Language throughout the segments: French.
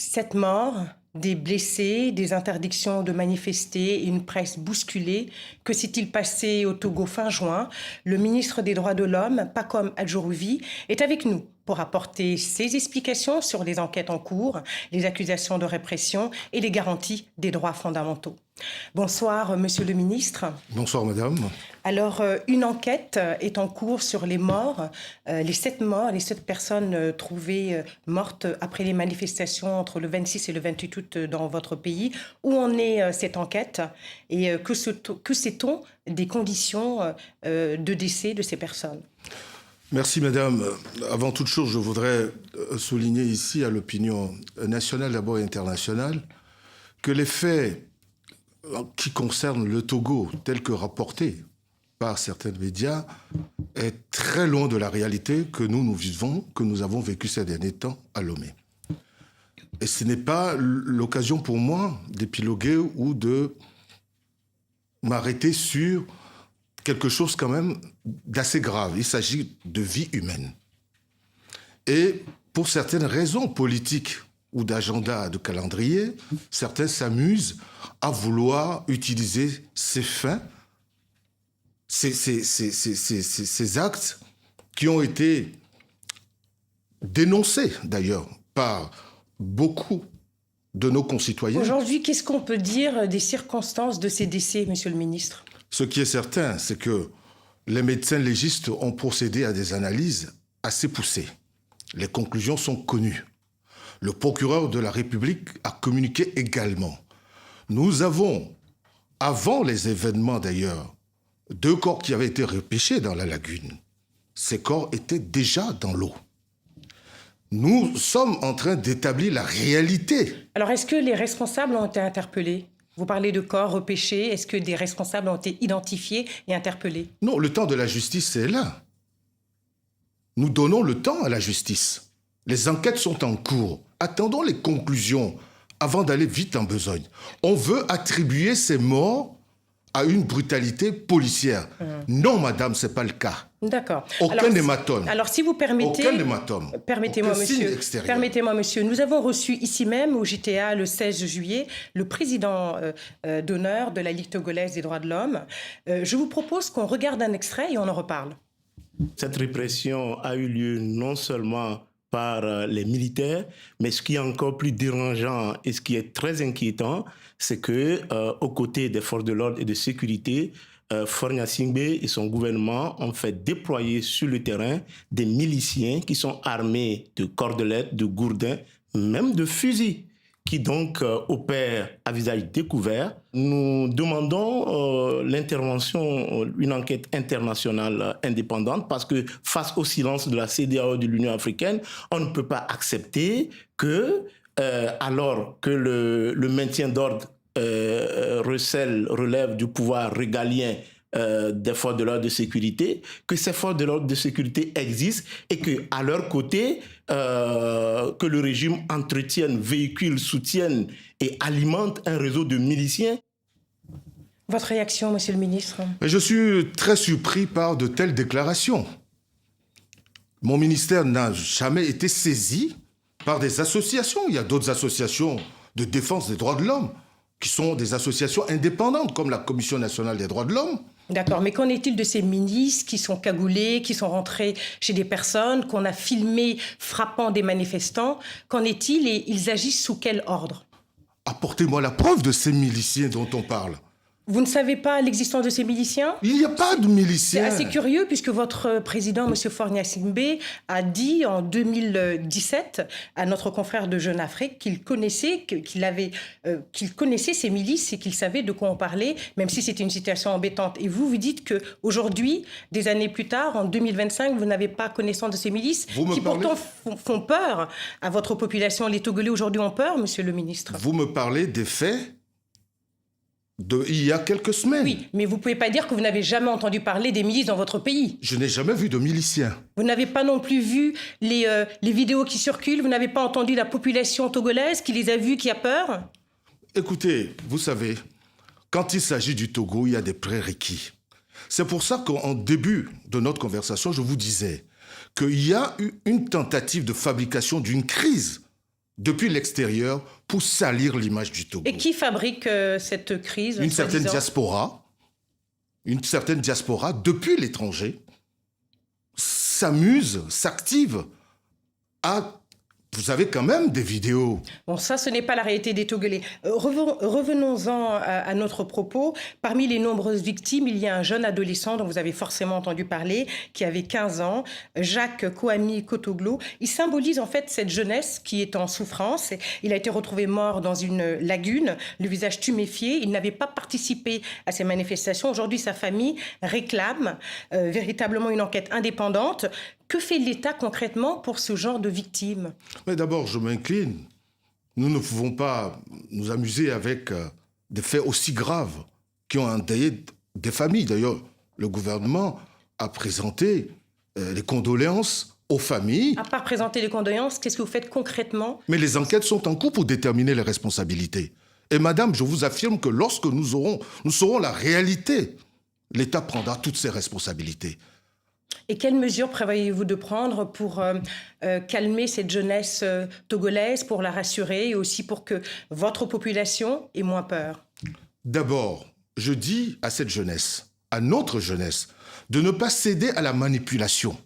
7 morts, des blessés, des interdictions de manifester et une presse bousculée. Que s'est-il passé au Togo fin juin? Le ministre des Droits de l'Homme, Pacome Adjorovi, est avec nous pour apporter ses explications sur les enquêtes en cours, les accusations de répression et les garanties des droits fondamentaux. Bonsoir, monsieur le ministre. Bonsoir, madame. Alors, une enquête est en cours sur les morts, les 7 morts, les 7 personnes trouvées mortes après les manifestations entre le 26 et le 28 août dans votre pays. Où en est cette enquête et que sait-on des conditions de décès de ces personnes? Merci, madame. Avant toute chose, je voudrais souligner ici à l'opinion nationale, d'abord et internationale, que les faits qui concernent le Togo, tels que rapportés par certains médias, est très loin de la réalité que nous vivons, que nous avons vécu ces derniers temps à Lomé. Et ce n'est pas l'occasion pour moi d'épiloguer ou de m'arrêter sur quelque chose quand même d'assez grave. Il s'agit de vie humaine. Et pour certaines raisons politiques ou d'agenda, de calendrier, certains s'amusent à vouloir utiliser ces fins, ces actes qui ont été dénoncés d'ailleurs par beaucoup de nos concitoyens. Aujourd'hui, qu'est-ce qu'on peut dire des circonstances de ces décès, monsieur le ministre? Ce qui est certain, c'est que les médecins légistes ont procédé à des analyses assez poussées. Les conclusions sont connues. Le procureur de la République a communiqué également. Nous avons, avant les événements d'ailleurs, 2 corps qui avaient été repêchés dans la lagune. Ces corps étaient déjà dans l'eau. Nous sommes en train d'établir la réalité. Alors, est-ce que les responsables ont été interpellés? Vous parlez de corps repêchés. Est-ce que des responsables ont été identifiés et interpellés? Non, le temps de la justice, c'est là. Nous donnons le temps à la justice. Les enquêtes sont en cours. Attendons les conclusions avant d'aller vite en besogne. On veut attribuer ces morts à une brutalité policière. Non, madame, ce n'est pas le cas. D'accord. Aucun hématome. Alors, si vous permettez... Aucun hématome. Permettez-moi, Aucun signe monsieur. extérieur. Permettez-moi, monsieur. Nous avons reçu ici même, au JTA, le 16 juillet, le président d'honneur de la Ligue togolaise des droits de l'homme. Je vous propose qu'on regarde un extrait et on en reparle. Cette répression a eu lieu non seulement par les militaires, mais ce qui est encore plus dérangeant et ce qui est très inquiétant, c'est que, aux côtés des forces de l'ordre et de sécurité, Faure Gnassingbé et son gouvernement ont fait déployer sur le terrain des miliciens qui sont armés de cordelettes, de gourdins, même de fusils, qui donc opèrent à visage découvert. Nous demandons l'intervention, une enquête internationale indépendante, parce que face au silence de la CEDEAO de l'Union africaine, on ne peut pas accepter que, alors que le maintien d'ordre relève du pouvoir régalien des forces de l'ordre de sécurité, que ces forces de l'ordre de sécurité existent et qu'à leur côté, que le régime entretienne, véhicule, soutienne et alimente un réseau de miliciens. Votre réaction, monsieur le ministre? Je suis très surpris par de telles déclarations. Mon ministère n'a jamais été saisi par des associations. Il y a d'autres associations de défense des droits de l'homme qui sont des associations indépendantes, comme la Commission nationale des droits de l'homme. D'accord, mais qu'en est-il de ces milices qui sont cagoulés, qui sont rentrés chez des personnes, qu'on a filmées frappant des manifestants? Qu'en est-il et ils agissent sous quel ordre? Apportez-moi la preuve de ces miliciens dont on parle. Vous ne savez pas l'existence de ces miliciens? Il n'y a pas de C'est miliciens. assez curieux puisque votre président, M. Faure Gnassingbé, a dit en 2017 à notre confrère de Jeune Afrique qu'il connaissait ces milices et qu'il savait de quoi on parlait, même si c'était une situation embêtante. Et vous dites qu'aujourd'hui, des années plus tard, en 2025, vous n'avez pas connaissance de ces milices qui pourtant font peur à votre population. Les Togolais aujourd'hui ont peur, monsieur le ministre. Vous me parlez des faits il y a quelques semaines. Oui, mais vous ne pouvez pas dire que vous n'avez jamais entendu parler des milices dans votre pays. Je n'ai jamais vu de miliciens. Vous n'avez pas non plus vu les vidéos qui circulent? Vous n'avez pas entendu la population togolaise qui les a vues, qui a peur? Écoutez, vous savez, quand il s'agit du Togo, il y a des prérequis. C'est pour ça qu'en début de notre conversation, je vous disais qu'il y a eu une tentative de fabrication d'une crise depuis l'extérieur pour salir l'image du Togo. Et qui fabrique cette crise? Une certaine diaspora, depuis l'étranger, s'amuse, s'active à... Vous avez quand même des vidéos. Bon, ça, ce n'est pas la réalité des Togolais. Revenons-en à notre propos. Parmi les nombreuses victimes, il y a un jeune adolescent dont vous avez forcément entendu parler, qui avait 15 ans, Jacques Kwame Kotoglo. Il symbolise en fait cette jeunesse qui est en souffrance. Il a été retrouvé mort dans une lagune, le visage tuméfié. Il n'avait pas participé à ces manifestations. Aujourd'hui, sa famille réclame véritablement une enquête indépendante. Que fait l'État concrètement pour ce genre de victimes? Mais d'abord, je m'incline. Nous ne pouvons pas nous amuser avec des faits aussi graves qui ont endeuillé des familles. D'ailleurs, le gouvernement a présenté les condoléances aux familles. À part présenter les condoléances, qu'est-ce que vous faites concrètement? Mais les enquêtes sont en cours pour déterminer les responsabilités. Et madame, je vous affirme que lorsque nous saurons la réalité, l'État prendra toutes ses responsabilités. Et quelles mesures prévoyez-vous de prendre pour calmer cette jeunesse togolaise, pour la rassurer et aussi pour que votre population ait moins peur? D'abord, je dis à cette jeunesse, à notre jeunesse, de ne pas céder à la manipulation,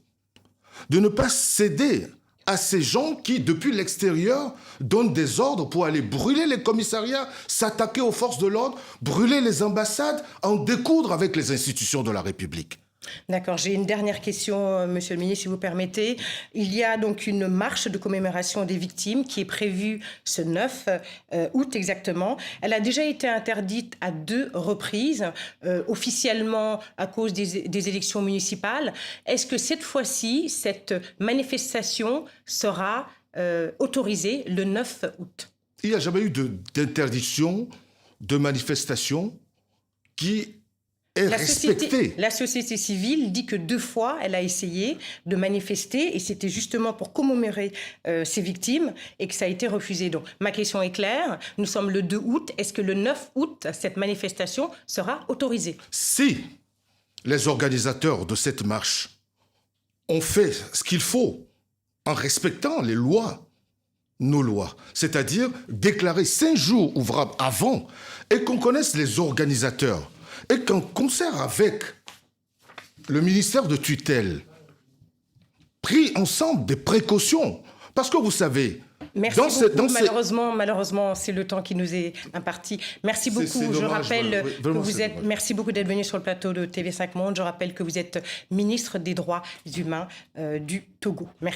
de ne pas céder à ces gens qui, depuis l'extérieur, donnent des ordres pour aller brûler les commissariats, s'attaquer aux forces de l'ordre, brûler les ambassades, en découdre avec les institutions de la République. D'accord, j'ai une dernière question, monsieur le ministre, si vous permettez. Il y a donc une marche de commémoration des victimes qui est prévue ce 9 août exactement. Elle a déjà été interdite à 2 reprises, officiellement à cause des élections municipales. Est-ce que cette fois-ci, cette manifestation sera autorisée le 9 août? Il n'y a jamais eu d'interdiction de manifestation qui est respectée. La société civile dit que 2 fois, elle a essayé de manifester et c'était justement pour commémorer ces victimes et que ça a été refusé. Donc, ma question est claire. Nous sommes le 2 août. Est-ce que le 9 août, cette manifestation sera autorisée? Si les organisateurs de cette marche ont fait ce qu'il faut en respectant les lois, nos lois, c'est-à-dire déclarer 5 jours ouvrables avant et qu'on connaisse les organisateurs, et qu'en concert avec le ministère de tutelle, pris ensemble des précautions. Parce que vous savez... Merci beaucoup. Malheureusement, c'est le temps qui nous est imparti. Merci beaucoup. Je rappelle que vous êtes... Merci beaucoup d'être venu sur le plateau de TV5 Monde. Je rappelle que vous êtes ministre des Droits humains du Togo. Merci.